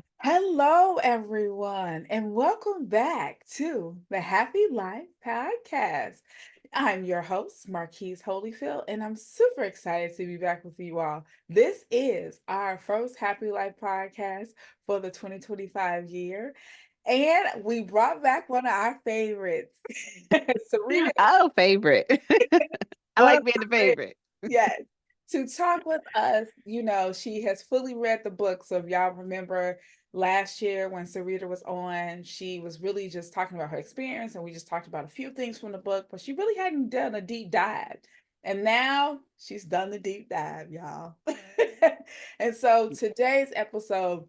Hello, everyone, and welcome back to the Happy Life Podcast. I'm your host, Marquise Holyfield, and I'm super excited to be back with you all. This is our first Happy Life Podcast for the 2025 year, and we brought back one of our favorites, Sarita. Oh, favorite. I One of like being the my favorite. Yes. To talk with us, she has fully read the book. So if y'all remember last year when Sarita was on, she was really just talking about her experience and we just talked about a few things from the book, but she really hadn't done a deep dive. And now she's done the deep dive, y'all. And so today's episode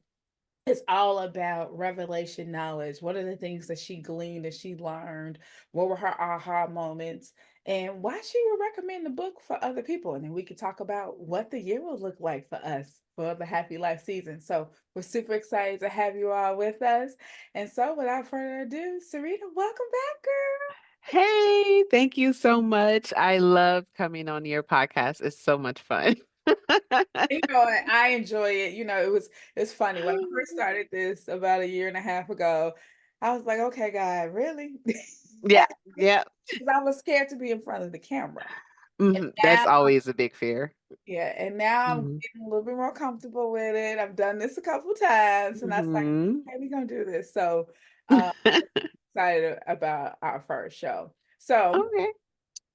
is all about revelation knowledge. What are the things that she gleaned, that she learned? What were her aha moments? And why she would recommend the book for other people. And then we could talk about what the year will look like for us for the Happy Life season. So we're super excited to have you all with us. And so without further ado, Sarita, welcome back, girl. Hey, thank you so much. I love coming on your podcast. It's so much fun. I enjoy it. It's funny. When I first started this about a year and a half ago, I was like, okay, God, really? Yeah, yeah. Because I was scared to be in front of the camera. And That's now, always a big fear. yeah, and now I'm hmm getting a little bit more comfortable with it. I've done this a couple times, and I was like, hmm hey, we're gonna do this. So uh excited about our first show. So Okay.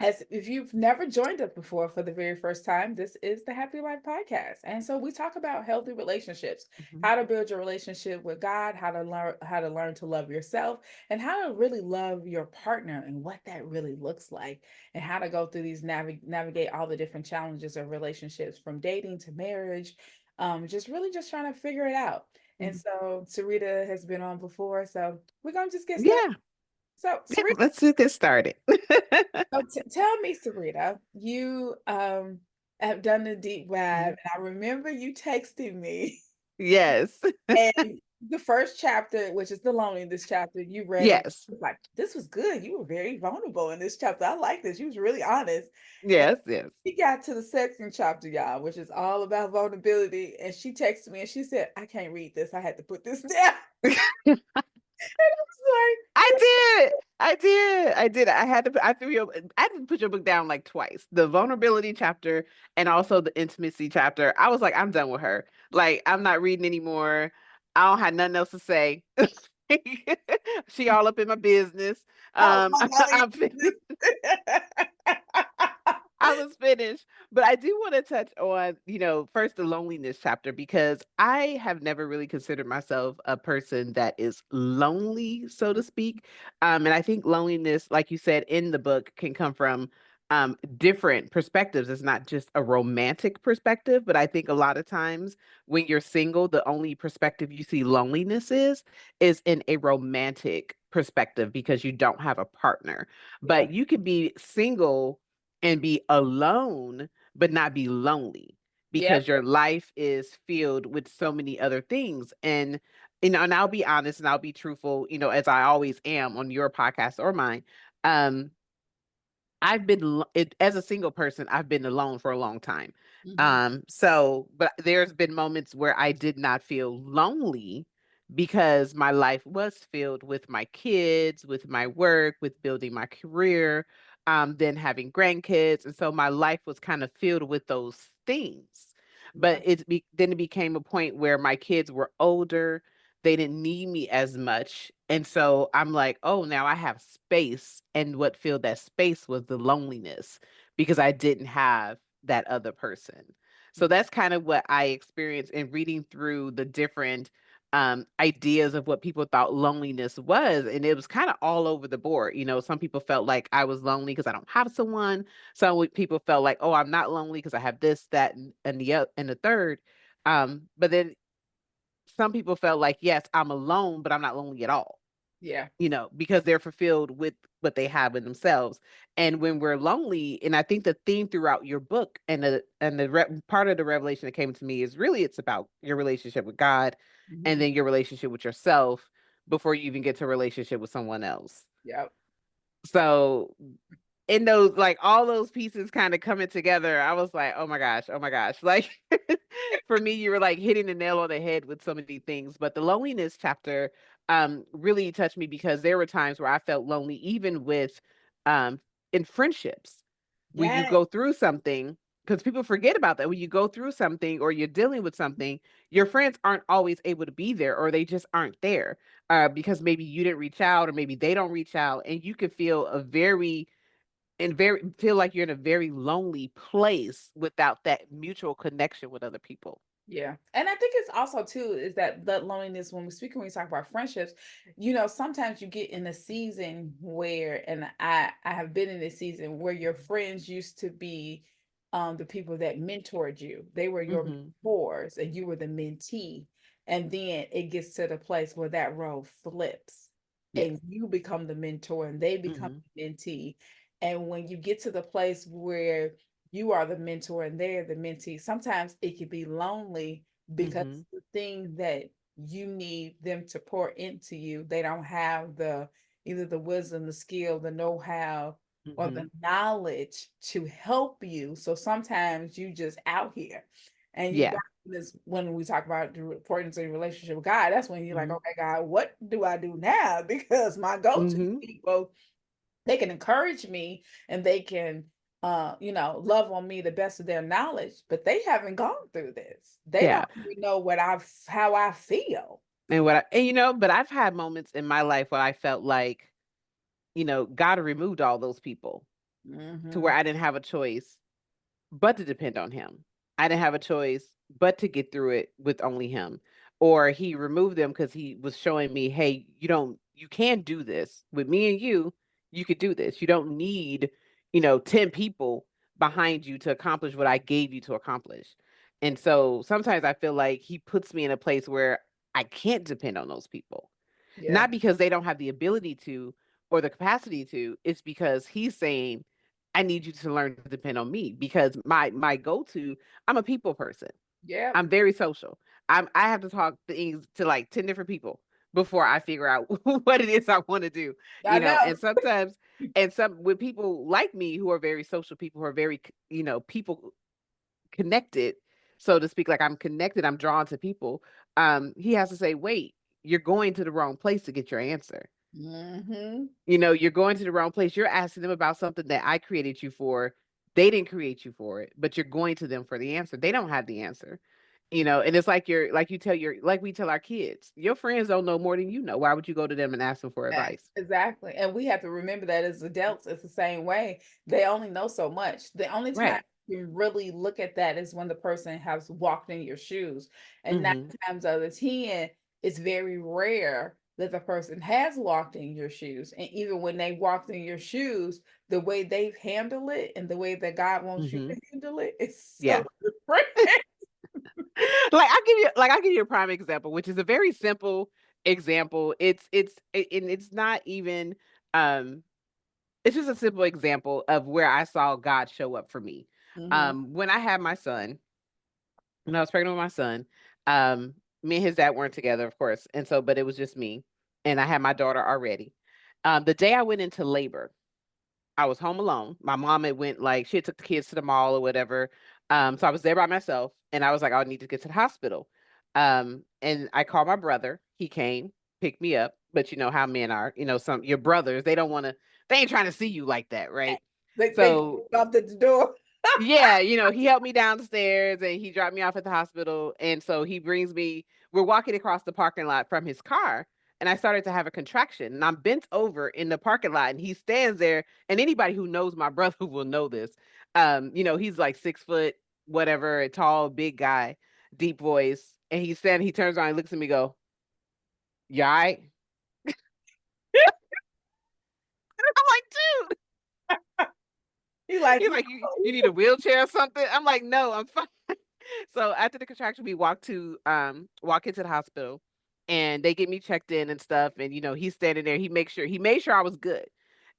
as if you've never joined us before for the very first time, this is the Happy Life Podcast. And so we talk about healthy relationships, Mhm. how to build your relationship with God, how to learn to love yourself, and how to really love your partner and what that really looks like, and how to go through these navigate all the different challenges of relationships from dating to marriage. Just really just trying to figure it out. And Mhm. so Sarita has been on before, so we're gonna just get started. Yeah, So yeah. Sarita, Let's just get started. so tell me, Sarita, you have done the deep dive, Mhm. and I remember you texting me, Yes. and the first chapter, which is the loneliness chapter, you read it. Yes. It was like, this was good. You were very vulnerable in this chapter. I like this. You was really honest. And Yes. Yes. we got to the second chapter, y'all, which is all about vulnerability. And she texted me and she said, I can't read this. I had to put this down. And I was I like, did. I did. I did. I had to. I threw your. I had to put your book down like twice. The vulnerability chapter and also the intimacy chapter. I was like, I'm done with her. Like, I'm not reading anymore. I don't have nothing else to say. She all up in my business. oh, my I'm finished. I was finished. But I do want to touch on, first the loneliness chapter because I have never really considered myself a person that is lonely, so to speak. And I think loneliness, like you said in the book, can come from different perspectives. It's not just a romantic perspective, but I think a lot of times when you're single, the only perspective you see loneliness is in a romantic perspective because you don't have a partner. Yeah, But you could be single and be alone, but not be lonely yep, because your life is filled with so many other things. And I'll be honest and I'll be truthful, as I always am on your podcast or mine. Um, as a single person, I've been alone for a long time. mhm, But there's been moments where I did not feel lonely because my life was filled with my kids, with my work, with building my career, then having grandkids. And so my life was kind of filled with those things. But yeah, then it became a point where my kids were older, they didn't need me as much. And so I'm like, oh, now I have space. And what filled that space was the loneliness because I didn't have that other person. So that's kind of what I experienced in reading through the different ideas of what people thought loneliness was. And it was kind of all over the board. Some people felt like I was lonely because I don't have someone. People felt like, oh, I'm not lonely because I have this, that, and the third. But then some people felt like, yes, I'm alone, but I'm not lonely at all, yeah, because they're fulfilled with what they have in themselves. And when we're lonely, and I think the theme throughout your book part of the revelation that came to me is really it's about your relationship with God and mhm, then your relationship with yourself before you even get to a relationship with someone else. yep, So and those like all those pieces kind of coming together, I was like, oh my gosh. Like for me, you were like hitting the nail on the head with so many things. But the loneliness chapter really touched me because there were times where I felt lonely, even with um in friendships, when you Yes. go through something, because people forget about that. When you go through something or you're dealing with something, your friends aren't always able to be there, or they just aren't there because maybe you didn't reach out, or maybe they don't reach out, and you could feel a very and very feel like you're in a very lonely place without that mutual connection with other people. Yeah. And I think it's also too is that loneliness when we talk about friendships, sometimes you get in a season where, and I have been in a season where your friends used to be the people that mentored you. They were your Mhm. mentors and you were the mentee. And then it gets to the place where that role flips Yes. and you become the mentor and they become Mhm. the mentee. And when you get to the place where you are the mentor and they're the mentee. Sometimes it can be lonely because Mhm. the thing that you need them to pour into you, they don't have either the wisdom, the skill, the know-how, or the Mhm. knowledge to help you. So sometimes you just out here and you got Yeah. this when we talk about the importance of your relationship with God, that's when you're like, Mhm. okay, God, what do I do now? Because my go-to Mhm. people, they can encourage me and they can love on me the best of their knowledge, but they haven't gone through this. They Yeah. don't even know how I feel. But I've had moments in my life where I felt like, God removed all those people to where Hmm. I didn't have a choice but to depend on him. I didn't have a choice but to get through it with only him. Or he removed them because he was showing me, hey, you can do this with me and you could do this. You don't need, 10 people behind you to accomplish what I gave you to accomplish. And so sometimes I feel like he puts me in a place where I can't depend on those people. Yeah. Not because they don't have the ability to or the capacity to, it's because he's saying, I need you to learn to depend on me because my go-to, I'm a people person. Yeah. I'm very social. I have to talk things to like 10 different people before I figure out what it is I want to do, I know. and sometimes and some with people like me who are very social people who are very, people connected, so to speak, like I'm connected, I'm drawn to people. He has to say, wait, you're going to the wrong place to get your answer. Hmm. You're going to the wrong place. You're asking them about something that I created you for. They didn't create you for it, but you're going to them for the answer. They don't have the answer. And it's like like we tell our kids, your friends don't know more than you know. Why would you go to them and ask them for advice? Exactly. And we have to remember that as adults, it's the same way. They only know so much. The only time Right. you really look at that is when the person has walked in your shoes. And nine Hmm. times out of 10, it's very rare that the person has walked in your shoes. And even when they walked in your shoes, the way they've handled it and the way that God wants you to Hmm. handle it is so Yeah. different. I'll give you a prime example, which is a very simple example. And it's not even um it's just a simple example of where I saw God show up for me. Hmm. When I had my son, when I was pregnant with my son, um, me and his dad weren't together, of course. And so, but it was just me. And I had my daughter already. The day I went into labor, I was home alone. My mom had went like she had took the kids to the mall or whatever. So I was there by myself and I was like, I need to get to the hospital. And I called my brother. He came, picked me up. But you know how men are, some your brothers, they ain't trying to see you like that, right? They So bumped at the door. yeah, he helped me downstairs and he dropped me off at the hospital. And so we're walking across the parking lot from his car. And I started to have a contraction. And I'm bent over in the parking lot and he stands there. And anybody who knows my brother will know this. He's like 6 foot, whatever, a tall, big guy, deep voice. And he turns around and looks at me, go, you all right? I'm like, dude. You like, He's like, you need a wheelchair or something? I'm like, no, I'm fine. So after the contraction, we walk into the hospital and they get me checked in and stuff. And he's standing there. He made sure I was good.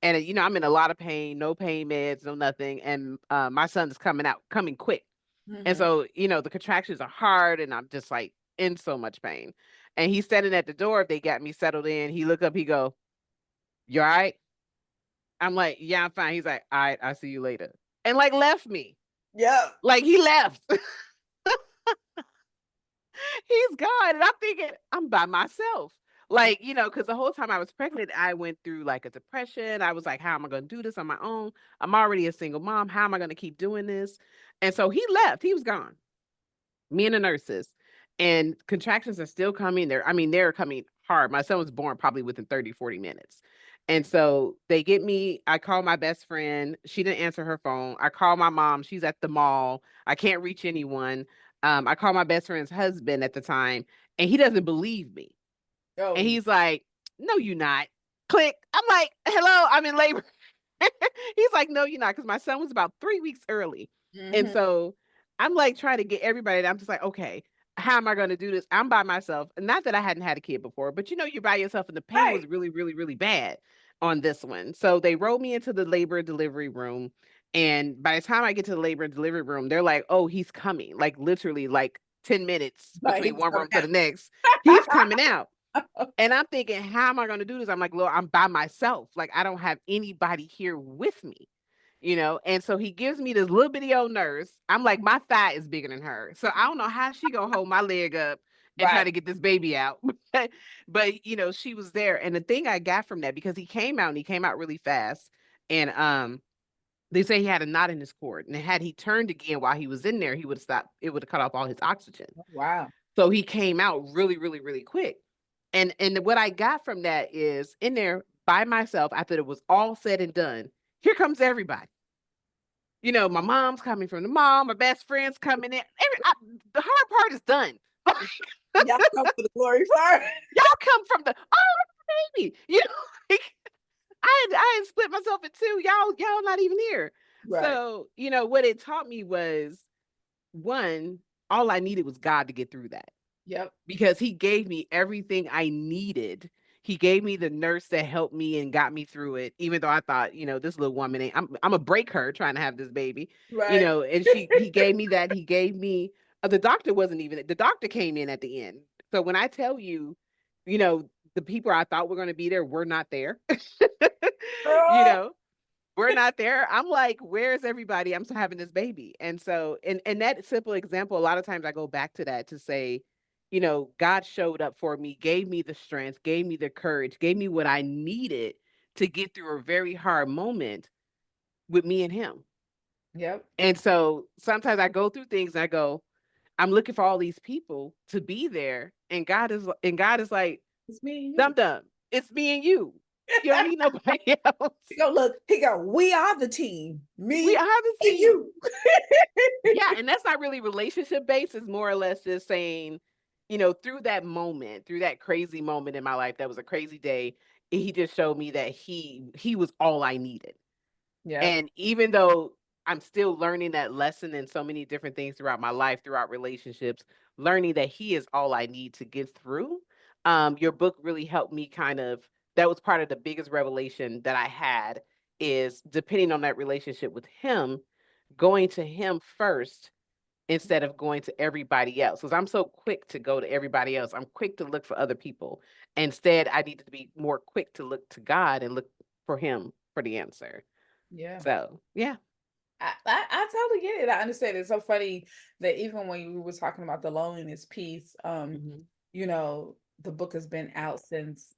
And I'm in a lot of pain, no pain meds, no nothing. And my son is coming quick. And hmm. so, the contractions are hard and I'm just like in so much pain. And he's standing at the door. They got me settled in. He look up, he go, you all right? I'm like, yeah, I'm fine. He's like, all right, I'll see you later. And like left me. Yep. Like he left. He's gone. And I'm thinking, I'm by myself. Like, because the whole time I was pregnant, I went through like a depression. I was like, how am I going to do this on my own? I'm already a single mom. How am I going to keep doing this? And so he left. He was gone. Me and the nurses. And contractions are still coming. They're coming hard. My son was born probably within 30, 40 minutes. And so they get me. I call my best friend. She didn't answer her phone. I call my mom. She's at the mall. I can't reach anyone. I call my best friend's husband at the time, and he doesn't believe me. And Oh. he's like, "No, you're not." Click. I'm like, "Hello, I'm in labor." He's like, "No, you're not," because my son was about 3 weeks early. And Mhm. so I'm like trying to get everybody. And I'm just like, okay, how am I going to do this? I'm by myself. Not that I hadn't had a kid before, but you're by yourself, and the pain Right. was really, really, really bad on this one. So they rolled me into the labor and delivery room. And by the time I get to the labor and delivery room, they're like, oh, he's coming. Like literally, like 10 minutes Like he between was one coming room to the out. next. He's coming out. And I'm thinking, how am I going to do this? I'm like, Lord, I'm by myself. Like, I don't have anybody here with me, And so he gives me this little bitty old nurse. I'm like, my thigh is bigger than her. So I don't know how she going to hold my leg up and try Right. to get this baby out. But she was there. And the thing I got from that, because he came out and he came out really fast. And they say he had a knot in his cord. And had he turned again while he was in there, he would have stopped. It would have cut off all his oxygen. Wow. So he came out really, really, really quick. And what I got from that is in there by myself, after it was all said and done, here comes everybody. My mom's coming from the mall, my best friend's coming in. The hard part is done. Y'all come for the glory part. Y'all come from baby. Like, I had split myself in two. Y'all not even here. Right. So, what it taught me was one, all I needed was God to get through that. Yep. Because he gave me everything I needed. He gave me the nurse that helped me and got me through it, even though I thought, this little woman I'm gonna break her trying to have this baby, Right. and he gave me that. He gave me the doctor wasn't even the doctor came in at the end. So when I tell you, the people I thought were gonna be there were not there. you Girl. know, we're not there. I'm like, where's everybody? I'm still having this baby. And so, and that simple example, a lot of times I go back to that to say, God showed up for me, gave me the strength, gave me the courage, gave me what I needed to get through a very hard moment with me and him. Yep. And so sometimes I go through things and I go, I'm looking for all these people to be there. And God is like, It's me and dum you. dum, it's me and you. You don't need nobody else. He go, look, he go, we are the team. We Me are the and team. you. Yeah, and that's not really relationship based. It's more or less just saying, through that moment, through that crazy moment in my life, that was a crazy day. He just showed me that he was all I needed. Yep. And even though I'm still learning that lesson in so many different things throughout my life, throughout relationships, learning that he is all I need to get through. Your book really helped me that was part of the biggest revelation that I had is depending on that relationship with him, going to him first instead of going to everybody else. Because I'm so quick to go to everybody else. I'm quick to look for other people. Instead, I need to be more quick to look to God and look for him for the answer. Yeah. So, yeah. I totally get it. I understand. It's so funny that even when you were talking about the loneliness piece, Mhm. the book has been out since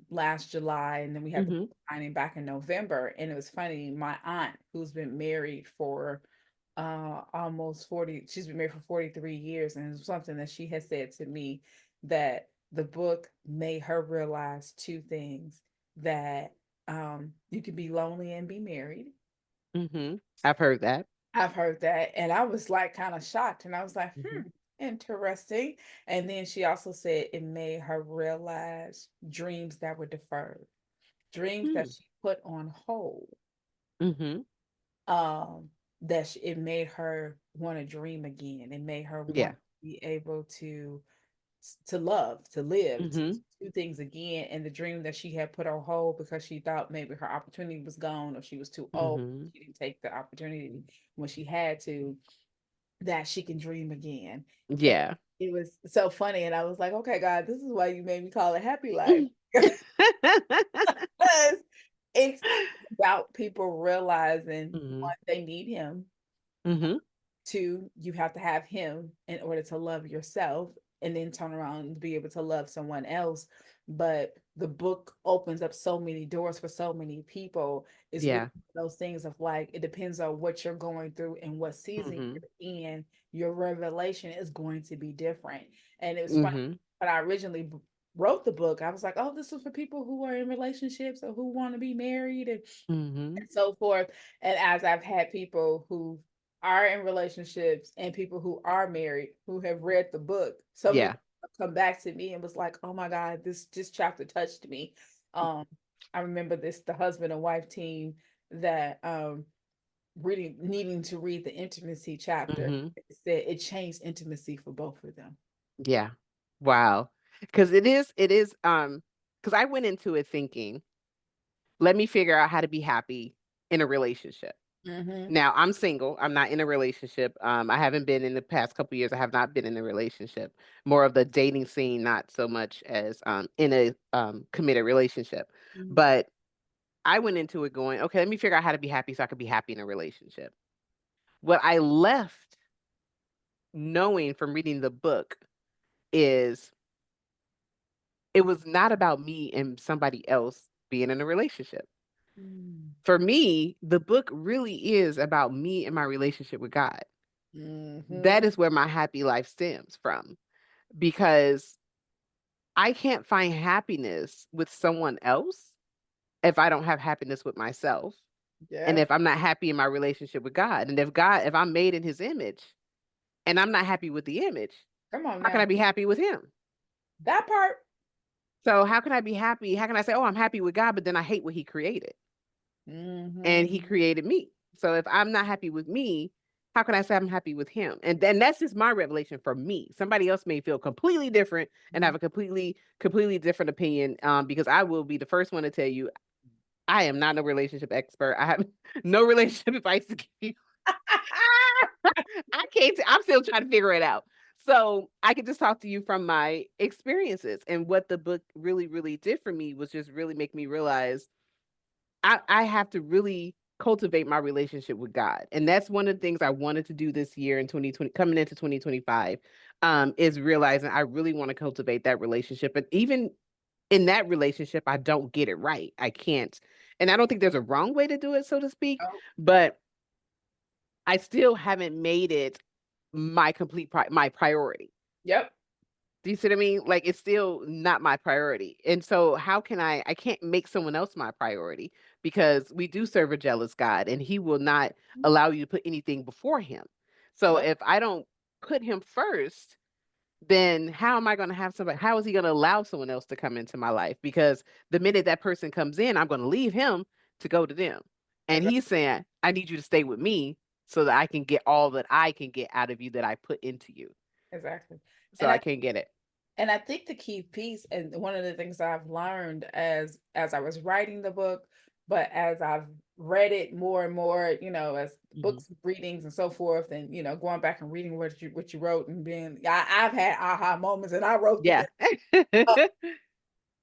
last July, and then we had the Mhm. book signing back in November. And it was funny, my aunt, who's been married for almost 40, she's been married for 43 years, and it's something that she has said to me that the book made her realize two things: that you can be lonely and be married. Mhm. I've heard that. I've heard that, and I was like kind of shocked, and I was like, Mhm. interesting. And then she also said it made her realize dreams that were deferred, dreams that Mm. she put on hold. Mhm. Um, it made her want to dream again. It made her want Yeah. to be able to love, to live, to Mhm. do things again. And the dream that she had put on hold because she thought maybe her opportunity was gone or she was too old, Mhm. she didn't take the opportunity when she had to, that she can dream again. And Yeah. it was so funny. And I was like, okay, God, this is why you made me call it Happy Life. It's about people realizing, Mhm. one, they need him. Mhm. Two, you have to have him in order to love yourself and then turn around and be able to love someone else. But the book opens up so many doors for so many people. It's really Yeah. those things of like, it depends on what you're going through and what season Mhm. you're in. Your revelation is going to be different. And it was funny Mhm. when I originally wrote the book, I was like, oh, this is for people who are in relationships or who want to be married Mhm. and so forth. And as I've had people who are in relationships and people who are married who have read the book, so many Yeah. people have come back to me and was like, "Oh my God, this chapter touched me." Um, I remember the husband and wife team that reading needing to read the intimacy chapter. Mhm. It said it changed intimacy for both of them. Yeah. Wow. Because because I went into it thinking, let me figure out how to be happy in a relationship. Mm-hmm. Now I'm single. I'm not in a relationship. I haven't been in the past couple years. I have not been in a relationship. More of the dating scene, not so much as in a committed relationship. Mm-hmm. But I went into it going, okay, let me figure out how to be happy so I could be happy in a relationship. What I left knowing from reading the book is it was not about me and somebody else being in a relationship. For me, the book really is about me and my relationship with God. Mm-hmm. That is where my happy life stems from because I can't find happiness with someone else if I don't have happiness with myself and Yep. if I'm not happy in my relationship with God. And if I'm made in his image and I'm not happy with the image, Come on how can now. I be happy with him? That part. So how can I be happy? How can I say, "Oh, I'm happy with God," but then I hate what he created? And Mm-hmm. he created me. So if I'm not happy with me, how can I say I'm happy with him? And then that's just my revelation for me. Somebody else may feel completely different and have a completely different opinion. Because I will be the first one to tell you, I am not a relationship expert. I have no relationship advice to give you. I can't. I'm still trying to figure it out. So I could just talk to you from my experiences and what the book really, really did for me was just really make me realize I have to really cultivate my relationship with God. And that's one of the things I wanted to do this year in 2020, coming into 2025, is realizing I really want to cultivate that relationship. But even in that relationship, I don't get it right. I can't. And I don't think there's a wrong way to do it, so to speak, Oh, but I still haven't made it my priority. yep. Do you see what I mean? Like it's still not my priority. And so how can I can't make someone else my priority because we do serve a jealous God and he will not allow you to put anything before him. So Nope. if I don't put him first, then how am I going to have somebody how is he going to allow someone else to come into my life? Because the minute that person comes in, I'm going to leave him to go to them. And Exactly. he's saying, I need you to stay with me so that I can get all that I can get out of you that I put into you. Exactly. So And I I can't get it. and I think the key piece, and one of the things I've learned as I was writing the book, but as I've read it more and more, as Mhm. books, readings, and so forth, and going back and reading what you wrote and being, I've had aha moments, and I wrote the Yeah. book.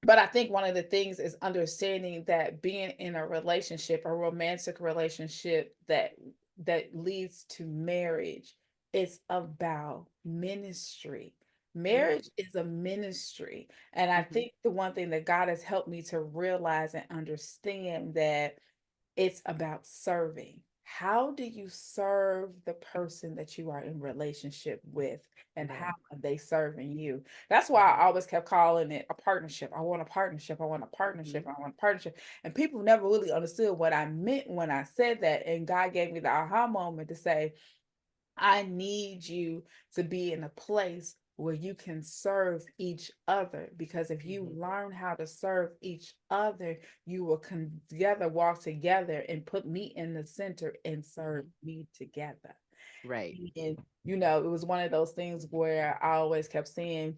But I think one of the things is understanding that being in a relationship, a romantic relationship that leads to marriage, is about ministry. Mm, Marriage is a ministry. And I mhm, think the one thing that God has helped me to realize and understand that it's about serving. How do you serve the person that you are in relationship with, and how right. are they serving you? That's why Mhm, I always kept calling it a partnership. I want a partnership. I want a mhm, partnership. I want a partnership. And people never really understood what I meant when I said that. And God gave me the aha moment to say, I need you to be in a place where you can serve each other, because if you mhm, learn how to serve each other, you will come together, walk together, and put me in the center and serve mhm. me together. Right. And it was one of those things where I always kept saying,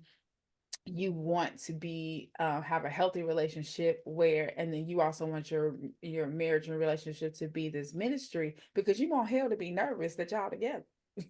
you want to be have a healthy relationship where, and then you also want your marriage and relationship to be this ministry, because you want hell to be nervous that y'all together.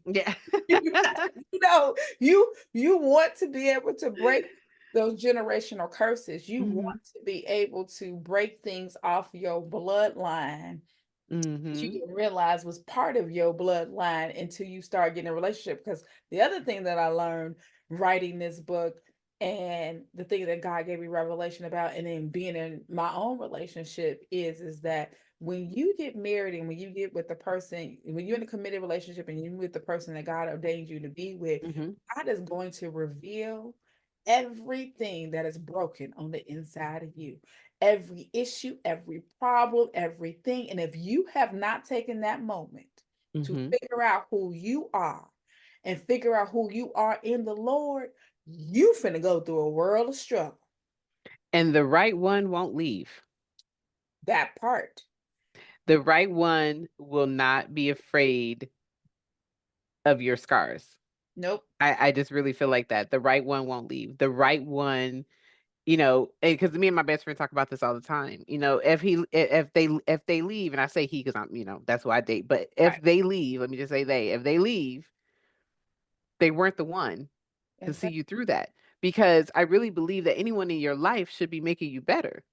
Yeah. You know, you want to be able to break. those generational curses. You Mhm. want to be able to break things off your bloodline that you Mhm. didn't realize was part of your bloodline until you start getting a relationship. Because the other thing that I learned writing this book and the thing that God gave me revelation about, and then being in my own relationship is that when you get married and when you get with the person, when you're in a committed relationship and you're with the person that God ordained you to be with, Mhm. God is going to reveal everything that is broken on the inside of you, every issue, every problem, everything. And if you have not taken that moment to Mhm. figure out who you are and figure out who you are in the Lord, you finna go through a world of struggle. And the right one won't leave. That part. The right one will not be afraid of your scars. Nope. I just really feel like that. The right one won't leave. The right one, and because me and my best friend talk about this all the time. If they leave, and I say he because I'm, that's who I date. But if Right. they leave, let me just say if they leave, they weren't the one to see Exactly. you through that. Because I really believe that anyone in your life should be making you better.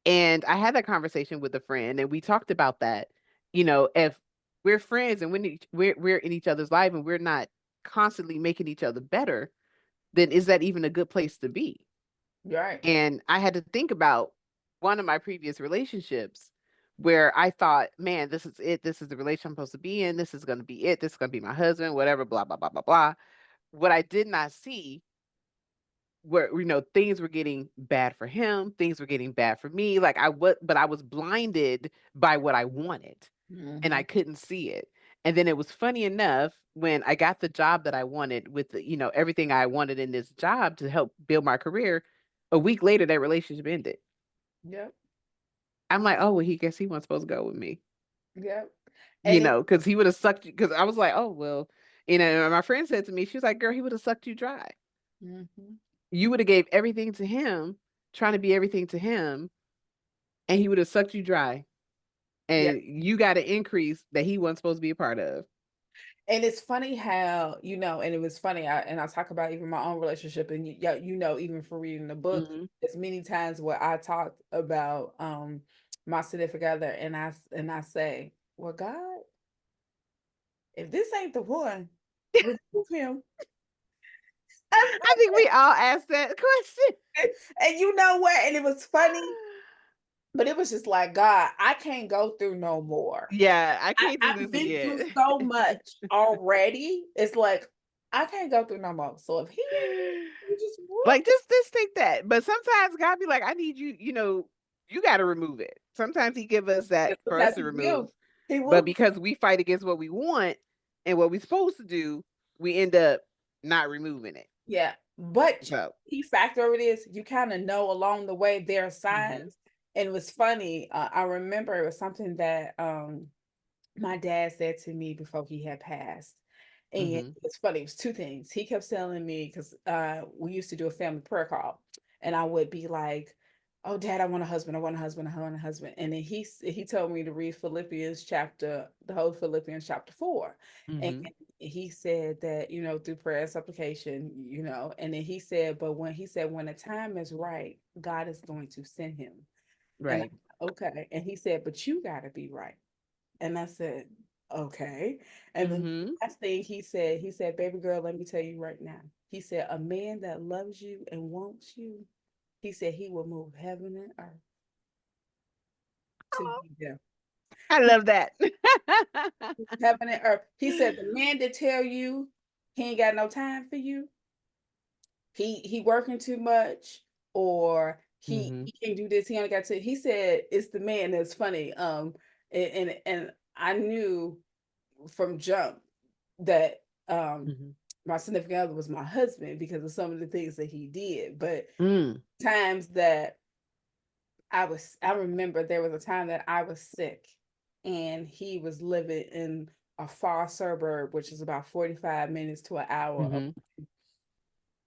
And I had that conversation with a friend, and we talked about that. If we're friends and we're in each other's life and we're not constantly making each other better, then is that even a good place to be? Right. And I had to think about one of my previous relationships where I thought, man, this is it. This is the relationship I'm supposed to be in. This is going to be it. This is going to be my husband, whatever, blah, blah, blah, blah, blah. What I did not see where things were getting bad for him, things were getting bad for me. Like but I was blinded by what I wanted, and I Mhm. couldn't see it. And then it was funny enough when I got the job that I wanted with everything I wanted in this job to help build my career. A week later, that relationship ended. Yep. I'm like, oh, well, he guess he wasn't supposed to go with me, Yep. And it, because he would have sucked you. Because I was like, oh well, and my friend said to me, she was like, girl, he would have sucked you dry. mhm. You would have gave everything to him, trying to be everything to him, and he would have sucked you dry. Yeah. And you got an increase that he wasn't supposed to be a part of. And it's funny how, and it was funny, I talk about even my own relationship, and yeah, even for reading the book, Mhm. there's many times where I talked about my significant other, and I say, well, God, if this ain't the one, remove him. I think we all asked that question. And you know what? And it was funny, but it was just like, God, I can't go through no more. Yeah, I can't do I've this been through again. so much already. It's like I can't go through no more. So if he ain't, you just Like, whoop. just think that. But sometimes God be like, I need you, you got to remove it. Sometimes he give us that for us Sometimes to he remove. will. He But will. because we fight against what we want and what we're supposed to do, we end up not removing it. Yeah. But So, key factor of it is you kind of know along the way there are mhm, signs. And it was funny. I remember it was something that my dad said to me before he had passed. And mhm, it's funny, it was two things. He kept telling me, because we used to do a family prayer call, and I would be like, oh, Dad, I want a husband, I want a husband, I want a husband. And then he told me to read the whole Philippians chapter 4. And mhm. he said that, through prayer and supplication, and then he said, but when the time is right, God is going to send him. And Right. okay. And he said, but you gotta be right. And I said, okay. And then the Mhm. last thing he said, baby girl, let me tell you right now. He said, a man that loves you and wants you, he said he will move heaven and earth to be there. I He love that. heaven and earth. He said, the man that tell you he ain't got no time for you, he working too much, or Mhm, he can't do this, he only got to, he said it's the man that's funny. And I knew from jump that mhm. my significant other was my husband because of some of the things that he did. But Mm, times that I remember there was a time that I was sick and he was living in a far suburb, which is about 45 minutes to an hour. mhm.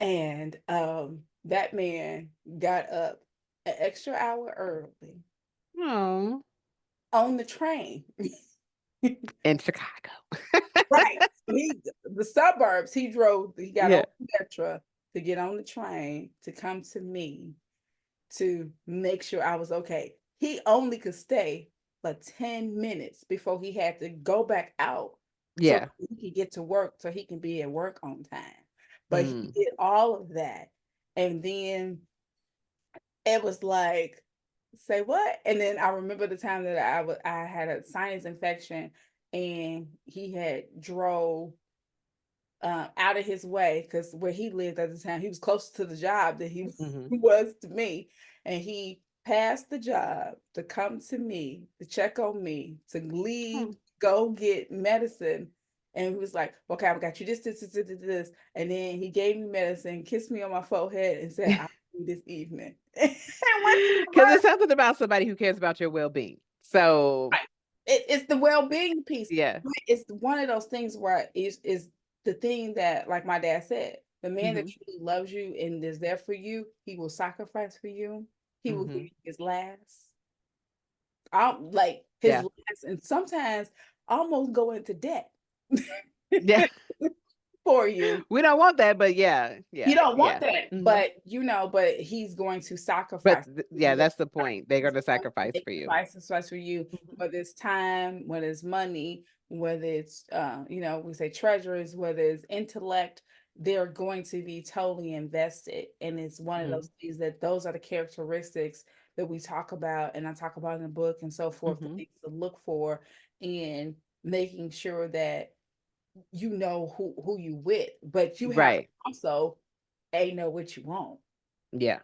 And that man got up an extra hour early Oh, on the train. in Chicago. Right. So the suburbs, he got Yeah. on Metra. to get on the train to come to me to make sure I was okay. He only could stay for 10 minutes before he had to go back out so Yeah. he could get to work so he can be at work on time. But he Mm. did all of that. And then it was like, say what? And then I remember the time that I had a sinus infection and he had drove out of his way because where he lived at the time, he was closer to the job than he Mhm. was to me. And he passed the job to come to me, to check on me, to leave, Mm. go get medicine. And he was like, okay, I got you this. And then he gave me medicine, kissed me on my forehead, and said, I'll see you this evening. And I went to Because work. it's something about somebody who cares about your well-being. So, Right. It's the well-being piece. yeah. But it's one of those things where is the thing that, like my dad said, the man that Mhm. truly loves you and is there for you, he will sacrifice for you. He will give Mhm. you his last. I'll like his Yeah. last, and sometimes almost go into debt Yeah. for you. We don't want that, but yeah. You Yeah. don't want Yeah. that, Mhm. but but he's going to But sacrifice. yeah, Look, that's the point. They're he's going to going to sacrifice make for you. sacrifices for you, Mhm. whether it's time, whether it's money, whether it's we say treasures, whether it's intellect, they're going to be totally invested. And it's one of Mhm. those things that those are the characteristics that we talk about and I talk about in the book and so forth, the Mhm. things to look for in making sure that you know who you with, but you have to Right. also know what you want. Yeah.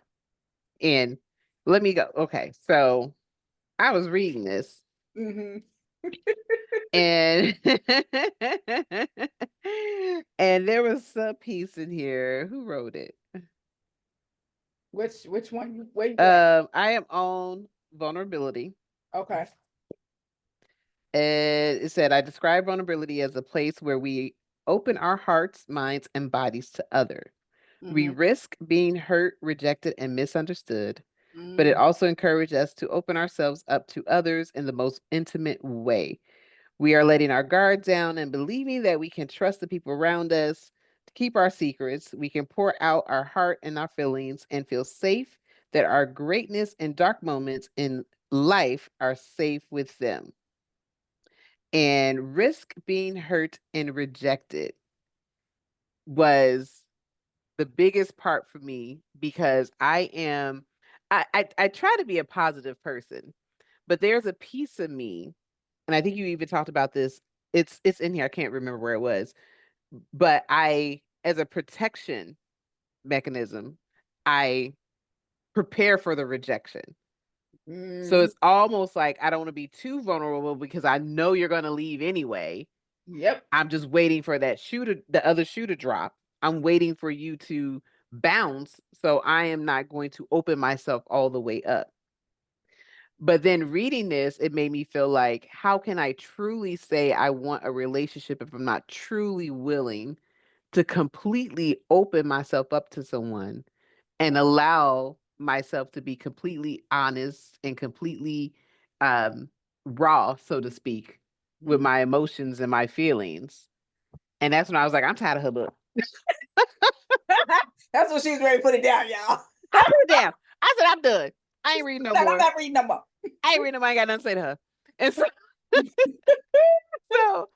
And let me go. Okay. So, I was reading this Hmm. and and there was a piece in here. Who wrote it? Which one you where you at? I am on vulnerability. Okay. And it said, I describe vulnerability as a place where we open our hearts, minds, and bodies to other. We Hmm. risk being hurt, rejected, and misunderstood, but it Mm. also encourages us to open ourselves up to others in the most intimate way. We are letting our guard down and believing that we can trust the people around us to keep our secrets. We can pour out our heart and our feelings and feel safe that our greatness and dark moments in life are safe with them. And risk being hurt and rejected was the biggest part for me because I try to be a positive person, but there's a piece of me, and I think you even talked about this. It's in here. I can't remember where it was, but I, as a protection mechanism, I prepare for the rejection. So Hmm. it's almost like I don't want to be too vulnerable because I know you're going to leave anyway. Yep. I'm just waiting for the other shoe to drop. I'm waiting for you to bounce. So I am not going to open myself all the way up. But then reading this, it made me feel like, how can I truly say I want a relationship if I'm not truly willing to completely open myself up to someone and allow myself to be completely honest and completely um, raw, so to speak, with Mhm. my emotions and my feelings. And that's when I was like, I'm tired of her book. That's what she's ready to put it down, y'all. I put it down. I said, I'm done. I She ain't said, reading no I'm more. not reading no more. I ain't reading no more. I ain't got nothing to say to her. And so, so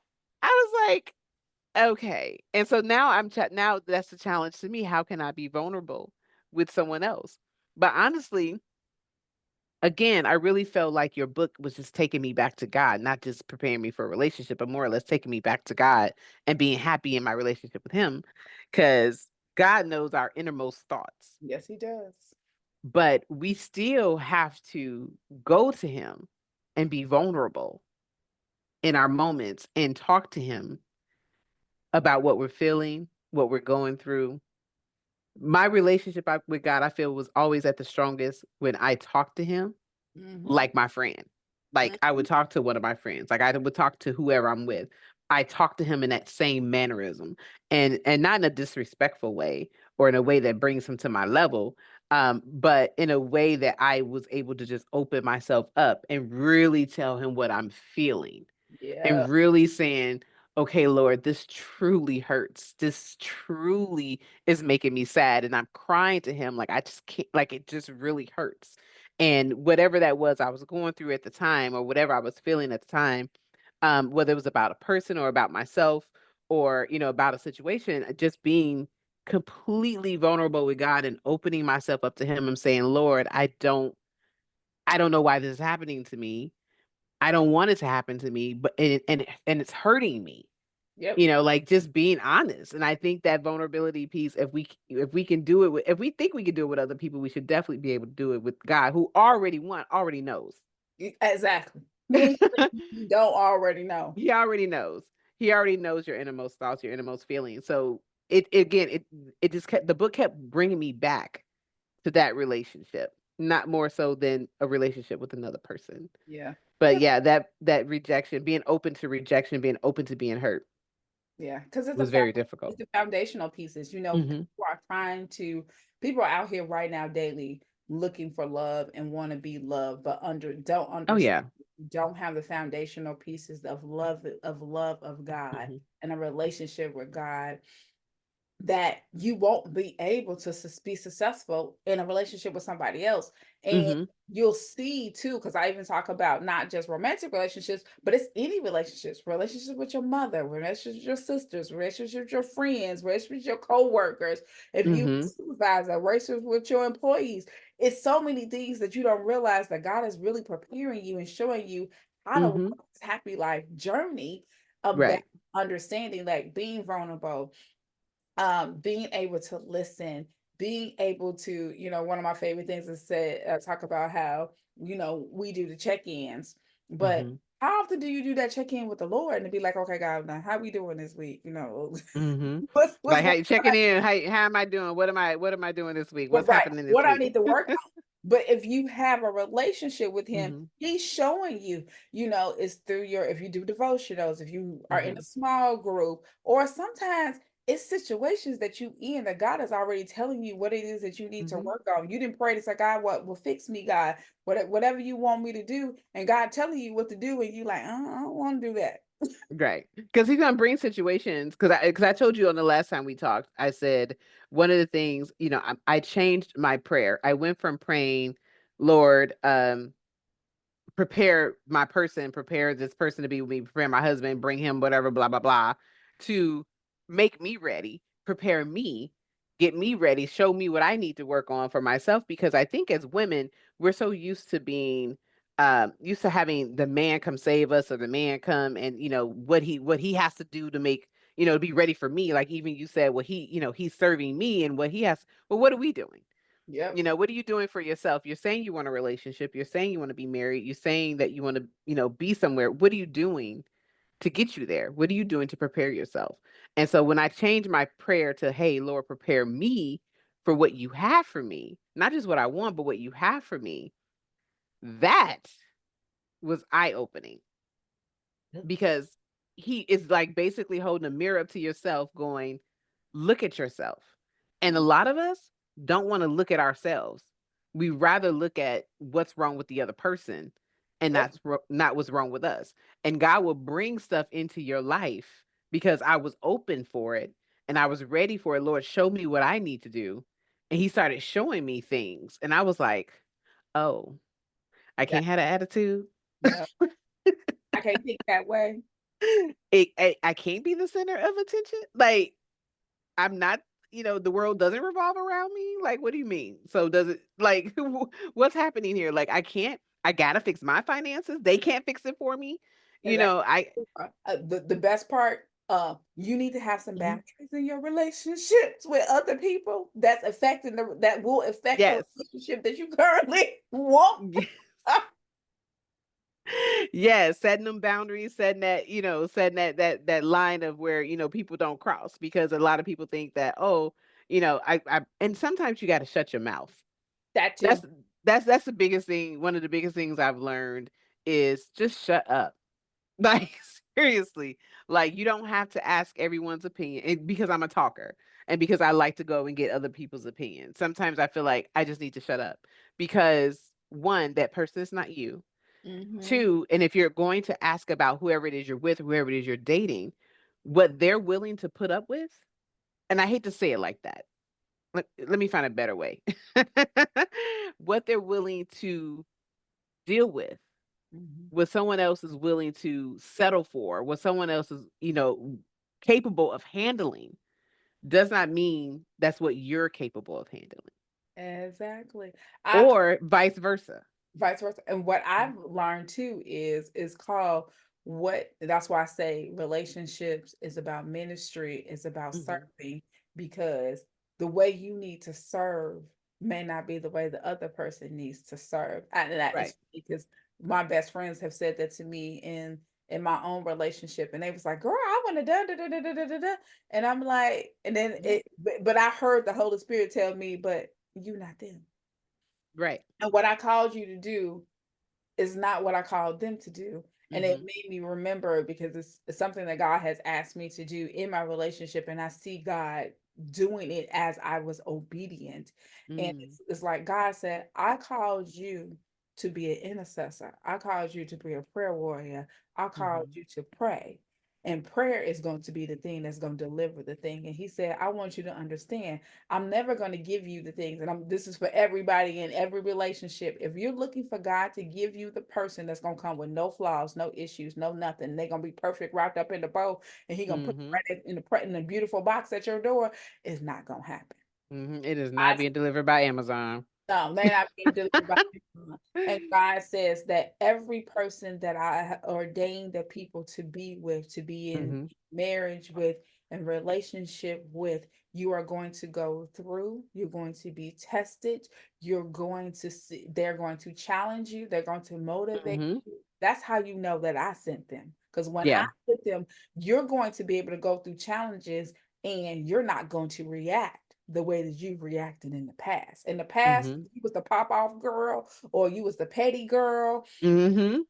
I was like, okay. And so now now that's the challenge to me. How can I be vulnerable with someone else? But honestly, again, I really felt like your book was just taking me back to God, not just preparing me for a relationship, but more or less taking me back to God and being happy in my relationship with Him. Because God knows our innermost thoughts, Yes, he does. but we still have to go to Him and be vulnerable in our moments and talk to Him about what we're feeling, what we're going through. My relationship with God, I feel, was always at the strongest when I talked to Him Hmm. like my friend. Like I would talk to one of my friends. Like I would talk to whoever I'm with. I talk to him in that same mannerism, and not in a disrespectful way or in a way that brings him to my level, but in a way that I was able to just open myself up and really tell him what I'm feeling Yeah. and really saying, okay, Lord, this truly hurts. This truly is making me sad. And I'm crying to him like I just can't, like it just really hurts. And whatever that was I was going through at the time, or whatever I was feeling at the time, whether it was about a person or about myself, or, about a situation, just being completely vulnerable with God and opening myself up to him and saying, Lord, I don't know why this is happening to me. I don't want it to happen to me, but and it's hurting me. Yep. Like just being honest. And I think that vulnerability piece, if we can do it with, if we think we can do it with other people, we should definitely be able to do it with God who already knows. Exactly. When you don't already know. He already knows. He already knows your innermost thoughts, your innermost feelings. So it just kept, the book kept bringing me back to that relationship, not more so than a relationship with another person. Yeah. But Yeah. yeah, that rejection, being open to rejection, being open to being hurt Yeah. Because it's was very difficult. it's the foundational pieces. Hmm. People are out here right now daily looking for love and want to be loved, but don't Oh understand, yeah. don't have the foundational pieces of love of God Hmm. and a relationship with God, that you won't be able to be successful in a relationship with somebody else. And Hmm. you'll see too, because I even talk about not just romantic relationships, but it's any relationships with your mother, relationships with your sisters, relationships with your friends, relationships with your co-workers, if you Hmm. supervisor, relationships with your employees. It's so many things that you don't realize that God is really preparing you and showing you how to walk Hmm. this happy life journey of that Right. understanding, like being vulnerable, being able to listen, being able to, one of my favorite things is said, talk about how, we do the check-ins, but Hmm. how often do you do that check-in with the Lord and to be like, okay, God, now how we doing this week? Hmm. What's Like how going you checking in? How am I doing? What am I doing this week? well, What's right. happening this What I week? need to work on. But if you have a relationship with him, Hmm. he's showing you, it's through if you do devotionals, if you are in a Hmm. small group, or sometimes it's situations that you in that God is already telling you what it is that you need to Hmm. work on. You didn't pray to say, God, what will fix me, God, whatever you want me to do, and God telling you what to do, and you like, I don't want to do that. Right. Because he's gonna bring situations. Because I told you on the last time we talked, I said one of the things, I changed my prayer. I went from praying, Lord, prepare this person to be with me, prepare my husband, bring him whatever, blah, blah, blah, to make me ready, prepare me, get me ready, show me what I need to work on for myself. Because I think as women, we're so used to being used to having the man come save us, or the man come and what he has to do to make, to be ready for me. Like even you said, well, he's serving me, and what he has, well, what are we doing? Yep. What are you doing for yourself? You're saying you want a relationship. You're saying you want to be married. You're saying that you want to, be somewhere. What are you doing to get you there? What are you doing to prepare yourself? And so when I changed my prayer to, hey, Lord, prepare me for what you have for me, not just what I want, but what you have for me, that was eye opening, because he is like basically holding a mirror up to yourself, going, look at yourself. And a lot of us don't want to look at ourselves. We rather look at what's wrong with the other person, and Yep. not what's wrong with us. And God will bring stuff into your life because I was open for it and I was ready for it. Lord, show me what I need to do. And he started showing me things. And I was like, oh, I Yeah. can't have an attitude. Yeah. I can't think that way. I can't be the center of attention. Like I'm not, the world doesn't revolve around me. Like, what do you mean? So does it, like what's happening here? Like I gotta fix my finances. They can't fix it for me. Exactly. I The best part, you need to have some Mhm. boundaries in your relationships with other people that will affect the Yes. relationship that you currently want. Yes, setting them boundaries, setting that line of where, people don't cross, because a lot of people think that, oh, I and sometimes you got to shut your mouth. That That's too. that's the biggest thing. One of the biggest things I've learned is just shut up. Like seriously, like you don't have to ask everyone's opinion, because I'm a talker and because I like to go and get other people's opinions. Sometimes I feel like I just need to shut up, because one, that person is not you. Hmm. Two, and if you're going to ask about whoever it is you're with, whoever it is you're dating, what they're willing to put up with, and I hate to say it like that. Let me find a better way. What they're willing to deal with, Mhm. what someone else is willing to settle for, what someone else is, capable of handling, does not mean that's what you're capable of handling, Exactly. I or vice versa. Vice versa. And what Mhm. I've learned too is called what that's why I say relationships is about ministry, is about Mhm. serving, because the way you need to serve may not be the way the other person needs to serve. And that Right. is because my best friends have said that to me in my own relationship, and they was like, "Girl, I want to da." And I'm like, and then Yeah. but I heard the Holy Spirit tell me, but you not them. Right. And what I called you to do is not what I called them to do. And it Mhm. made me remember because it's something that God has asked me to do in my relationship. And I see God doing it as I was obedient. And Mm. it's like God said, I called you to be an intercessor. I called you to be a prayer warrior. I called Mhm. you to pray. And prayer is going to be the thing that's going to deliver the thing. And he said, I want you to understand I'm never going to give you the things, and this is for everybody in every relationship. If you're looking for God to give you the person that's going to come with no flaws, no issues, no nothing, they're going to be perfect wrapped up in the bow, and He going to put it Mhm. right in the beautiful box at your door, it's not going to happen. Mhm. It is not I being delivered by Amazon. no, they're not being delivered by anyone. And God says that every person that I ordained the people to be with, to be in Mhm. marriage with, and relationship with, you are going to go through, you're going to be tested, you're going to see, they're going to challenge you, they're going to motivate Mhm. you. That's how you know that I sent them. Because when I Yeah. put them, you're going to be able to go through challenges and you're not going to react the way that you've reacted in the past. In the past, Mhm. you was the pop off girl, or you was the petty girl, Mhm.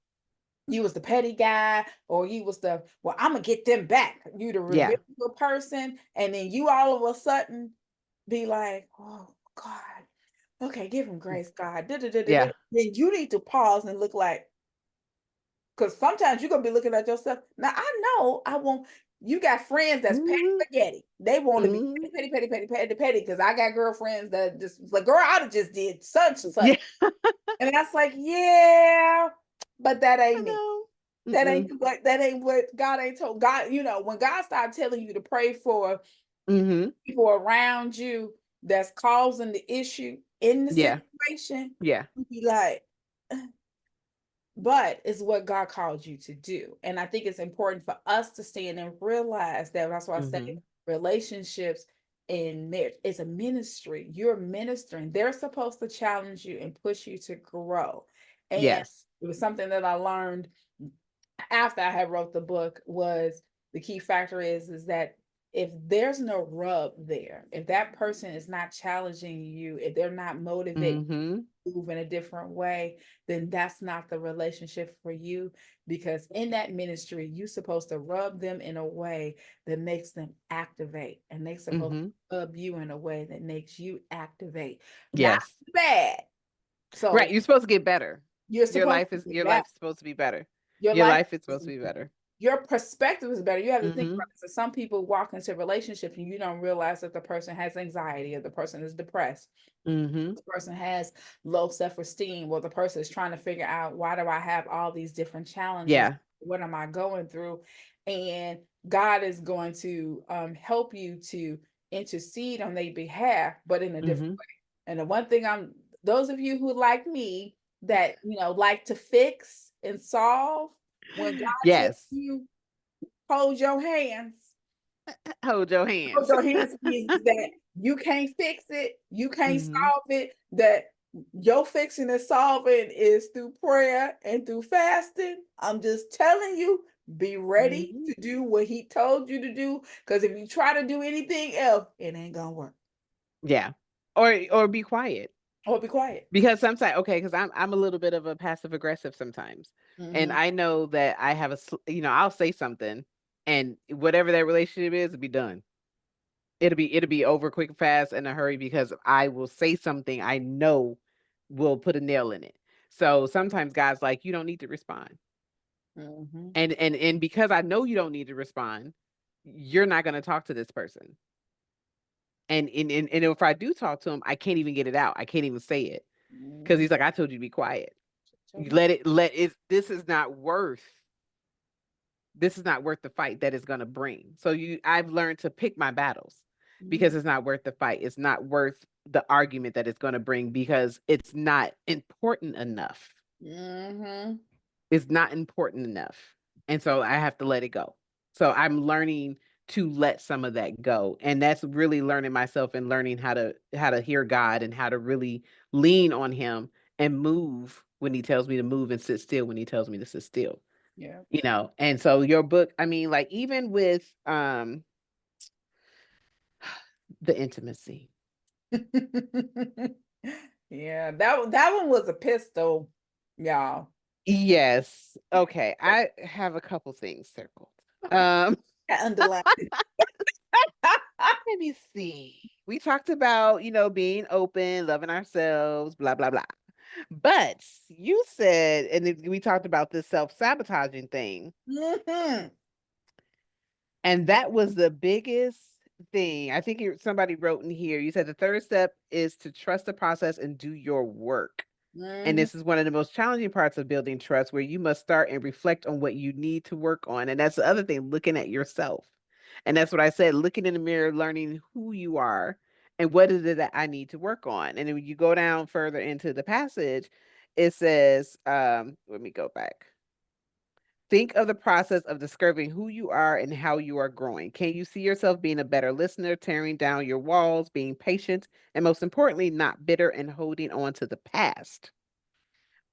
you was the petty guy, or you was the, well, I'm gonna get them back. You the Yeah. revengeful person, and then you all of a sudden be like, oh God, okay, give him Mm. grace, God. Da, da, da, da, da. Yeah. Then you need to pause and look like, because sometimes you're gonna be looking at yourself. Now I know I won't. You got friends that's petty Mhm. spaghetti. They want to be Mhm. petty, petty, petty, petty, petty, petty. Because I got girlfriends that just like, girl, I'd have just did such and such, Yeah. and that's like, yeah, but that I ain't me. know. That ain't Mm-mm. what that ain't what God ain't told. God, when God started telling you to pray for Mhm. people around you that's causing the issue in the Yeah. situation, Yeah. you be like, but it's what God called you to do. And I think it's important for us to stand and realize that. That's why I say Mhm. relationships in marriage is a ministry. You're ministering. They're supposed to challenge you and push you to grow. And Yes. it was something that I learned after I had wrote the book was the key factor is that if there's no rub there, if that person is not challenging you, if they're not motivating Mhm. move in a different way, then that's not the relationship for you. Because in that ministry, you're supposed to rub them in a way that makes them activate, and they're supposed Mhm. to rub you in a way that makes you activate, not Yes. bad. So Right, you're supposed to get better. you're supposed to get Your back. life is supposed to be better. Your Your life life is supposed is to be better. your perspective is better. You have to think about Mhm. it. So some people walk into relationships and you don't realize that the person has anxiety or the person is depressed. Mhm. The person has low self-esteem, or the person is trying to figure out, why do I have all these different challenges? Yeah. What am I going through? And God is going to help you to intercede on their behalf, but in a different Mhm. way. And the one thing those of you who like me that like to fix and solve, when God tells Yes. you hold your hands, Hold your hold hands. your hands is that you can't fix it, you can't Mhm. solve it, that your fixing and solving is through prayer and through fasting. I'm just telling you, be ready Mhm. to do what he told you to do. Because if you try to do anything else, it ain't gonna work. Yeah. Or be quiet. Or be quiet. Because sometimes, okay, because I'm a little bit of a passive aggressive sometimes, and Mhm. I know that I have I'll say something, and whatever that relationship is, it'll be done. It'll be over quick, fast, in a hurry because I will say something I know will put a nail in it. So sometimes guys you don't need to respond, Mhm. and because I know you don't need to respond, you're not going to talk to this person. And if I do talk to him, I can't even get it out. I can't even say it because Mhm. he's like, I told you to be quiet. Your You mouth. let it. This is not worth the fight that it's going to bring. So I've learned to pick my battles Mhm. because it's not worth the fight. It's not worth the argument that it's going to bring because it's not important enough. Mhm. It's not important enough. And so I have to let it go. So I'm learning to let some of that go. And that's really learning myself and learning how to hear God and how to really lean on him and move when he tells me to move and sit still when he tells me to sit still. Yeah. And so your book, I mean, like even with the intimacy. Yeah, that one was a pistol, y'all. Yes. Okay. I have a couple things circled. Um I underlined it. Let me see. We talked about, being open, loving ourselves, blah, blah, blah. But you said, and then we talked about this self-sabotaging thing, Mhm. and that was the biggest thing. I think somebody wrote in here, you said the third step is to trust the process and do your work. And Mhm. this is one of the most challenging parts of building trust, where you must start and reflect on what you need to work on. And that's the other thing, looking at yourself. And that's what I said, looking in the mirror, learning who you are and what is it that I need to work on. And then when you go down further into the passage, it says, let me go back. Think of the process of discovering who you are and how you are growing. Can you see yourself being a better listener, tearing down your walls, being patient, and most importantly, not bitter and holding on to the past?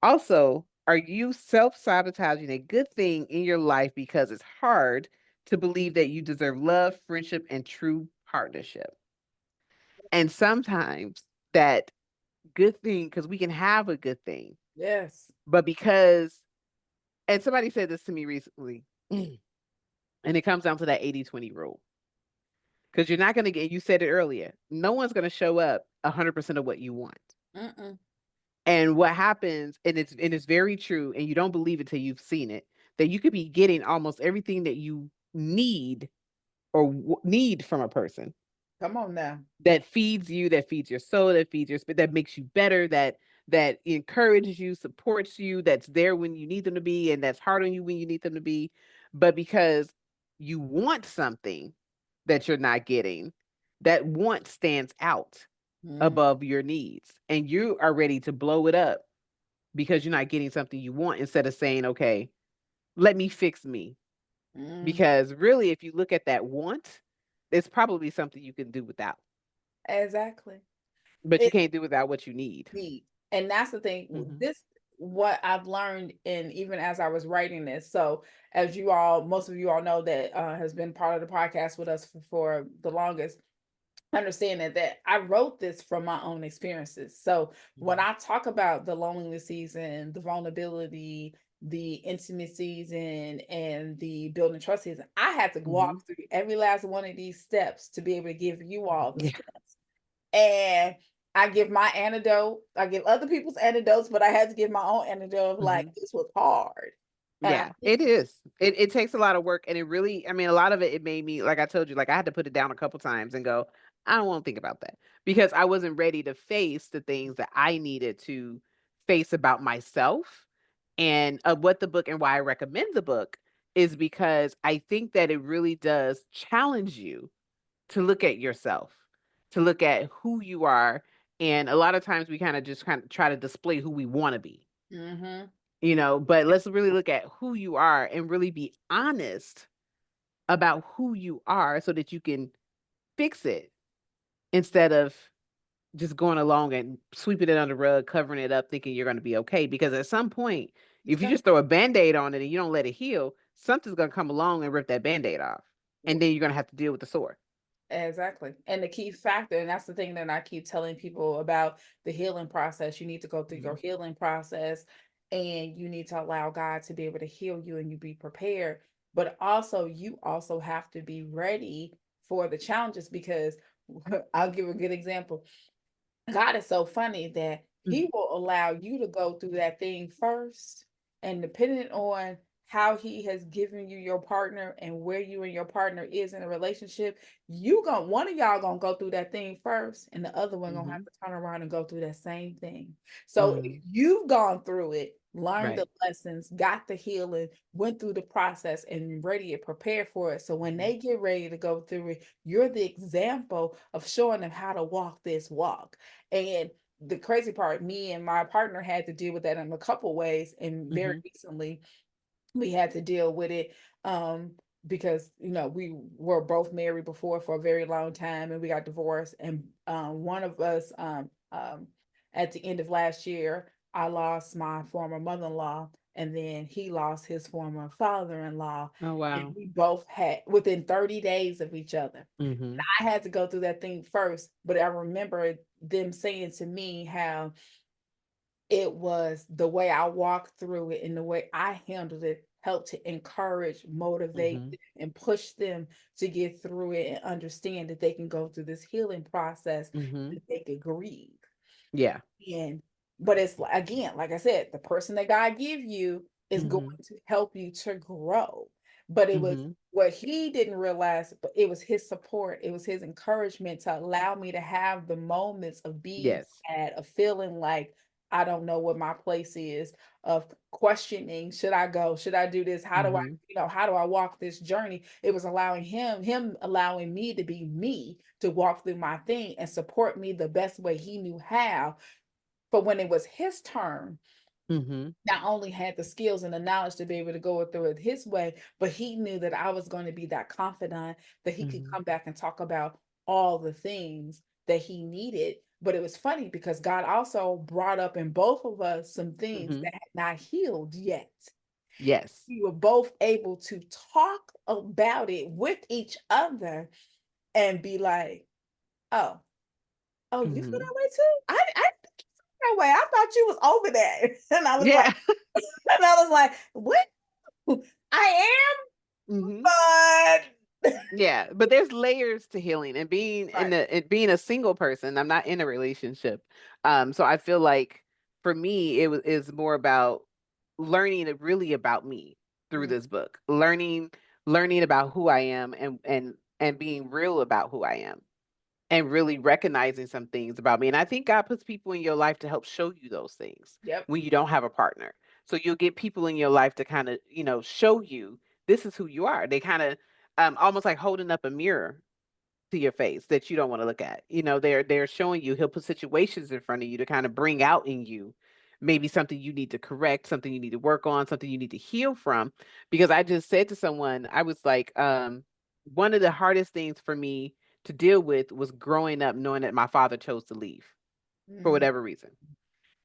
Also, are you self sabotaging a good thing in your life because it's hard to believe that you deserve love, friendship, and true partnership? And sometimes that good thing, because we can have a good thing, Yes. but because, and somebody said this to me recently, and it comes down to that 80-20 rule. Because you're not going to get, you said it earlier, no one's going to show up 100% of what you want. Mm-mm. And what happens, and it's very true, and you don't believe it till you've seen it, that you could be getting almost everything that you need or need from a person Come on now. that feeds you, that feeds your soul, that feeds your spirit, that makes you better, that encourages you, supports you, that's there when you need them to be, and that's hard on you when you need them to be. But because you want something that you're not getting, that want stands out Mm. above your needs, and you are ready to blow it up because you're not getting something you want, instead of saying, okay, let me fix me. Mm. Because really, if you look at that want, it's probably something you can do without, Exactly. but you It can't do without what you need. need. And that's the thing. Hmm. This what I've learned, and even as I was writing this. So, as you all, most of you all know that has been part of the podcast with us for the longest. Understanding that I wrote this from my own experiences. So when I talk about the loneliness season, the vulnerability, the intimate season, and the building trust season, I had to walk Hmm. through every last one of these steps to be able to give you all the Yeah. steps. And I give my antidote, I give other people's antidotes, but I had to give my own antidote of like, Hmm. this was hard. And I Yeah, think, it is. It takes a lot of work, and it really, I mean, a lot of it made me, like I told you, like I had to put it down a couple times and go, I don't want to think about that, because I wasn't ready to face the things that I needed to face about myself. And what the book, and why I recommend the book, is because I think that it really does challenge you to look at yourself, to look at who you are. And a lot of times we kind of try to display who we want to be, mm-hmm, but let's really look at who you are and really be honest about who you are so that you can fix it, instead of just going along and sweeping it under the rug, covering it up, thinking you're going to be okay. Because at some point, it's if you gonna just throw a band-aid on it and you don't let it heal, something's going to come along and rip that band-aid off. And then you're going to have to deal with the sore. exactly. And the key factor, and that's the thing that I keep telling people about the healing process. You need to go through your Mhm. healing process, and you need to allow God to be able to heal you, and you be prepared. But also, you also have to be ready for the challenges, because I'll give a good example. God is so funny that Mhm. He will allow you to go through that thing first. And depending on how he has given you your partner and where you and your partner is in a relationship, one of y'all gonna go through that thing first, and the other one gonna have Mhm. to turn around and go through that same thing. So if Mhm. you've gone through it, learned the Right. lessons, got the healing, went through the process, and ready to prepare for it. So when Mhm. they get ready to go through it, you're the example of showing them how to walk this walk. And the crazy part, me and my partner had to deal with that in a couple ways, and very Mhm. recently we had to deal with it because we were both married before for a very long time, and we got divorced. And one of us at the end of last year, I lost my former mother-in-law, and then he lost his former father-in-law, Oh, and wow. we both had within 30 days of each other. Mhm. I had to go through that thing first, but I remember them saying to me how it was the way I walked through it and the way I handled it helped to encourage, motivate, Mhm. and push them to get through it and understand that they can go through this healing process, Mhm. that they could grieve. Yeah. And but it's again, like I said, the person that God give you is going Mhm. to help you to grow. But it was Mhm. what he didn't realize, but it was his support, it was his encouragement to allow me to have the moments of being Yes. sad, of feeling like I don't know what my place is, of questioning, should I go? Should I do this? How do I, Mhm. how do I walk this journey? It was allowing him allowing me to be me, to walk through my thing and support me the best way he knew how. But when it was his turn, Mhm. not only had the skills and the knowledge to be able to go through it his way, but he knew that I was going to be that confidant that he could Mhm. come back and talk about all the things that he needed. But it was funny because God also brought up in both of us some things Mhm. that had not healed yet. Yes. We were both able to talk about it with each other and be like, oh, oh, you feel Mhm. that way too? I that way. I thought you was over that. And I was like, Yeah. what? I Mhm. am, but Yeah, but there's layers to healing and being right. being a single person. I'm not in a relationship. So I feel like for me it was is more about learning really about me through Mm, this book. Learning about who I am and being real about who I am and really recognizing some things about me. And I think God puts people in your life to help show you those things yep. when you don't have a partner. So you'll get people in your life to kind of, show you this is who you are. They kind of almost like holding up a mirror to your face that you don't want to look at. They're showing you, he'll put situations in front of you to kind of bring out in you maybe something you need to correct, something you need to work on, something you need to heal from. Because I just said to someone, I was like, one of the hardest things for me to deal with was growing up knowing that my father chose to leave for Mhm, whatever reason.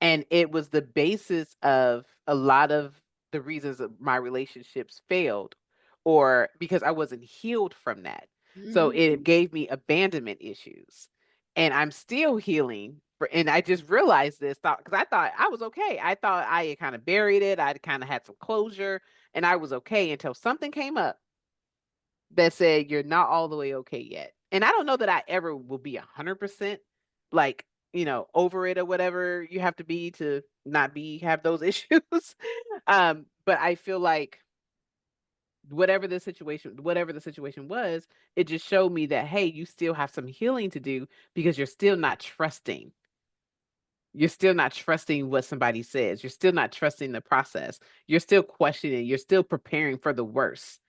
And it was the basis of a lot of the reasons that my relationships failed, or because I wasn't healed from that. So mhm, it gave me abandonment issues. And I'm still healing and I just realized this thought because I thought I was okay. I thought I had kind of buried it. I kind of had some closure and I was okay until something came up that said you're not all the way okay yet. And I don't know that I ever will be 100% like, over it or whatever you have to be to not have those issues. But I feel like whatever the situation was, it just showed me that hey, you still have some healing to do because you're still not trusting. You're still not trusting what somebody says. You're still not trusting the process. You're still questioning. You're still preparing for the worst.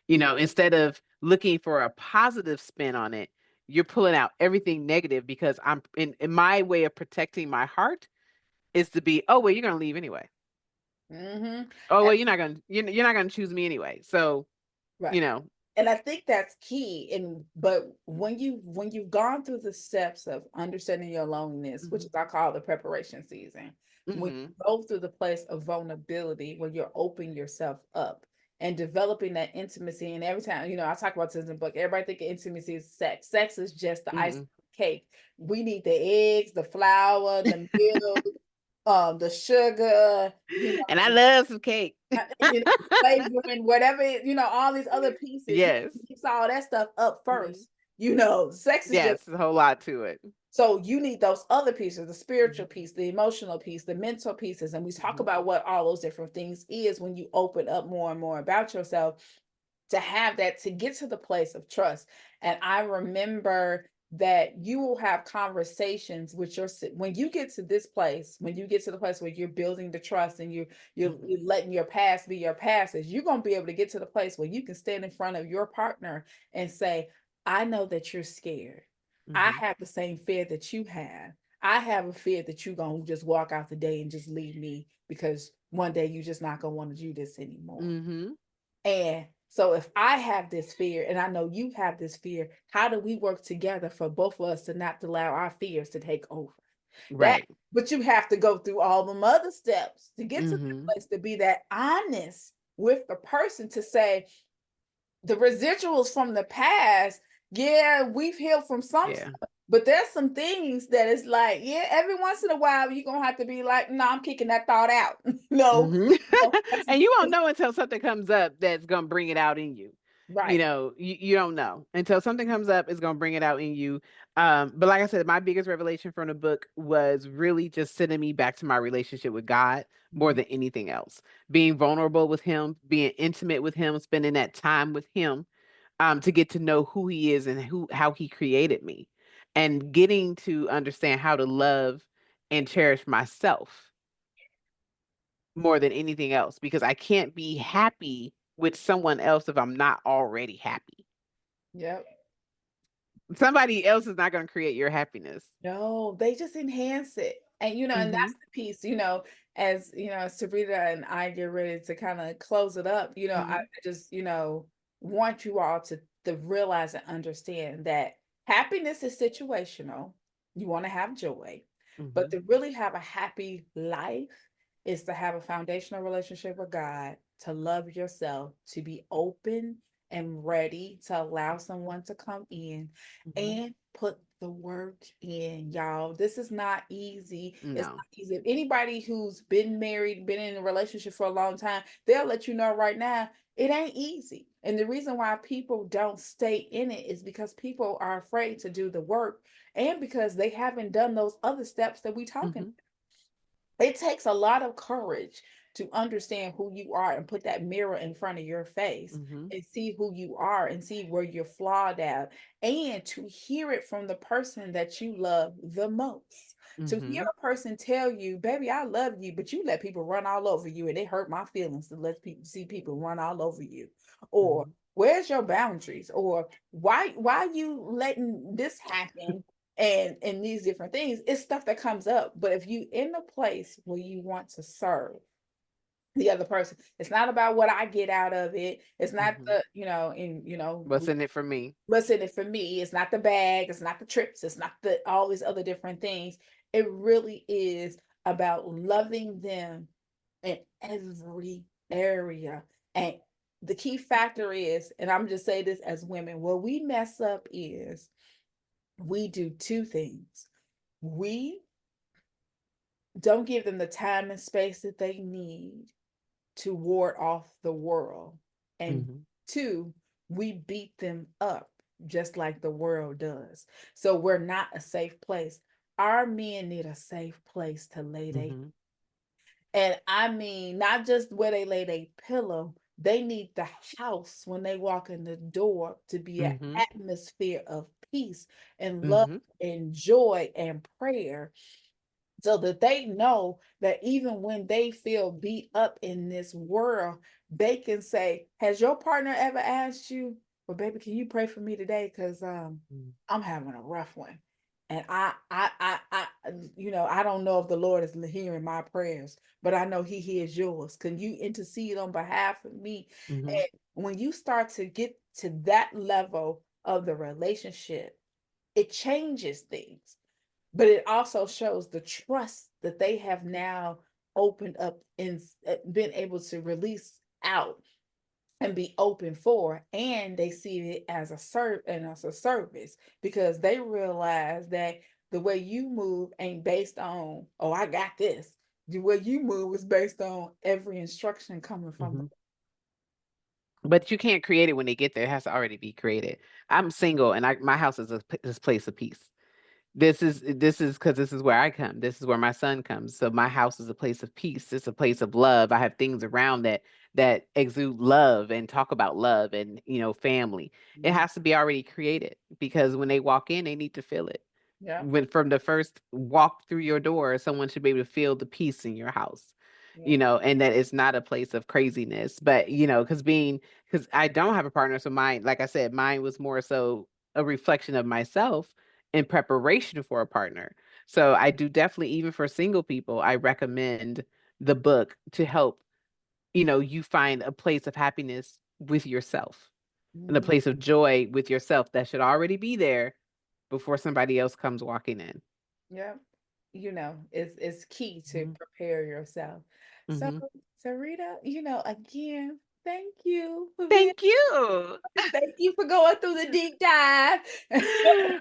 Instead of looking for a positive spin on it, you're pulling out everything negative because I'm in my way of protecting my heart is to be, oh well, you're gonna leave anyway. mhm. Oh well, And you're not gonna choose me anyway. So, right. you know, And I think that's key. And but when you've gone through the steps of understanding your loneliness, which hmm is I call the preparation season, when hmm you go through the place of vulnerability, when you're opening yourself up and developing that intimacy, and every time, I talk about this in the book, everybody think intimacy is sex. Sex is just the icing mm on the cake. We need the eggs, the flour, the milk, the sugar, and I love some cake. you know, flavoring, whatever, all these other pieces, Yes. mix all that stuff up hmm first. Sex is just Yes, a whole lot to it. So you need those other pieces, the spiritual piece, the emotional piece, the mental pieces. And we talk Mhm. about what all those different things is when you open up more and more about yourself to have that, to get to the place of trust. And I remember that you will have conversations with your when you get to this place, when you get to the place where you're building the trust and Mhm. you're letting your past be your past, is you're going to be able to get to the place where you can stand in front of your partner and say, I know that you're scared. I Mhm. have the same fear that you have. I have a fear that you're going to just walk out the day and just leave me because one day you're just not going to want to do this anymore. Mhm. And so if I have this fear and I know you have this fear, how do we work together for both of us to not allow our fears to take over? That, Right. but you have to go through all the other steps to get to the Mhm. place to be that honest with the person to say the residuals from the past, yeah, we've healed from some Yeah. stuff, but there's some things that is like, yeah, every once in a while you're gonna have to be like, no, I'm kicking that thought out. No, Mhm. no, that's And you won't know until something comes up that's gonna bring it out in you. You right. know, you don't know until something comes up, it's gonna bring it out in you. But like I said, my biggest revelation from the book was really just sending me back to my relationship with God more Mhm. than anything else. Being vulnerable with Him, being intimate with Him, spending that time with Him, to get to know who He is and how He created me, and getting to understand how to love and cherish myself more than anything else because I can't be happy with someone else if I'm not already happy. Yep. Somebody else is not going to create your happiness. No, they just enhance it. And and that's Mhm. the piece, as Sarita and I get ready to kind of close it up, I Mhm. just, want you all to realize and understand that happiness is situational. You want to have joy, but Mhm. to really have a happy life is to have a foundational relationship with God, to love yourself, to be open and ready to allow someone to come in Mhm. and put the work in, y'all. This is not easy. It's No. not easy. If anybody who's been married, been in a relationship for a long time, they'll let you know right now it ain't easy. And the reason why people don't stay in it is because people are afraid to do the work and because they haven't done those other steps that we talking. Mhm. It takes a lot of courage to understand who you are and put that mirror in front of your face Mhm. and see who you are and see where you're flawed at, and to hear it from the person that you love the most. To hear Mhm. a person tell you, baby, I love you, but you let people run all over you, and it hurt my feelings to let people see people run all over you. Or Mhm. where's your boundaries? Or why you letting this happen and these different things, it's stuff that comes up. But if you in a place where you want to serve the other person, it's not about what I get out of it. It's not Mhm. the in What's in it for me? what's in it for me. It's not the bag, it's not the trips, it's not the all these other different things. It really is about loving them in every area. And the key factor is, and I'm just saying this as women, where we mess up is we do two things. We don't give them the time and space that they need to ward off the world. And Mhm. two, we beat them up just like the world does. So we're not a safe place. Our men need a safe place to lay their, Mhm. and I mean, not just where they lay their pillow, they need the house when they walk in the door to be an Mhm. atmosphere of peace and love Mhm. and joy and prayer, so that they know that even when they feel beat up in this world, they can say, has your partner ever asked you, well, baby, can you pray for me today? Because Mhm. I'm having a rough one. And I don't know if the Lord is hearing my prayers, but I know He hears yours. Can you intercede on behalf of me? Mhm. And when you start to get to that level of the relationship, it changes things, but it also shows the trust that they have now opened up and been able to release out and be open for, and they see it as a service, because they realize that the way you move ain't based on, oh, I got this. The way you move is based on every instruction coming from the. Mhm. But you can't create it when they get there. It has to already be created. I'm single and my house is this place of peace. This is where I come. This is where my son comes. So my house is a place of peace. It's a place of love. I have things around that exude love and talk about love and, family. It Mhm. has to be already created because when they walk in, they need to feel it. Yeah, When from the first walk through your door, someone should be able to feel the peace in your house. yeah. And that it's not a place of craziness, but because I don't have a partner, so mine, like I said, mine was more so a reflection of myself in preparation for a partner. So I do definitely, even for single people, I recommend the book to help, you find a place of happiness with yourself and a Mhm. place of joy with yourself that should already be there before somebody else comes walking in. Yeah. It's key to Mhm. prepare yourself. So, Mhm. Sarita, again, thank you for being, Thank you. thank you for going through the deep dive.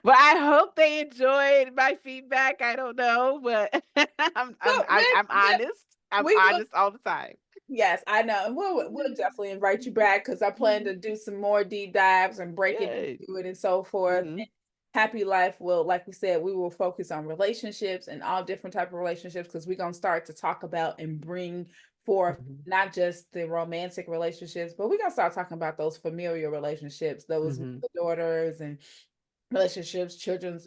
Well, I hope they enjoyed my feedback. I don't know, but I'm I'm But I'm I'm honest. I'm we will, honest all the time. yes, I know. And we'll definitely invite you back because I plan to do some more deep dives and break it Good. into it and so forth. Mhm. And Happy Life will, like we said, we will focus on relationships and all different type of relationships because we're gonna start to talk about and bring forth Mhm. not just the romantic relationships, but we're gonna start talking about those familiar relationships, those with Mhm. the daughters and relationships, children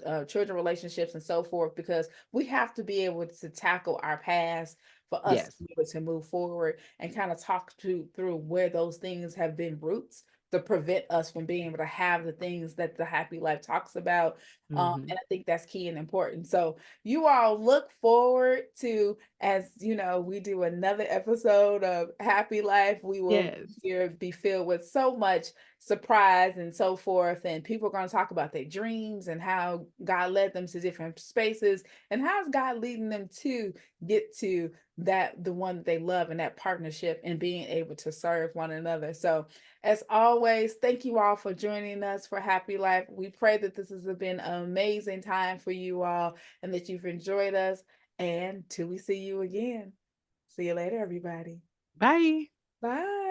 relationships, and so forth, because we have to be able to tackle our past for us to Yes. be able to move forward and kind of talk through where those things have been roots to prevent us from being able to have the things that the happy life talks about. Mhm. And I think that's key and important. So you all look forward to, as we do another episode of Happy Life. We will Yes. here be filled with so much surprise and so forth. And people are going to talk about their dreams and how God led them to different spaces and how's God leading them to get to the one that they love and that partnership and being able to serve one another. So as always, thank you all for joining us for Happy Life. We pray that this has been an amazing time for you all and that you've enjoyed us. And till we see you again. See you later, everybody. Bye. Bye.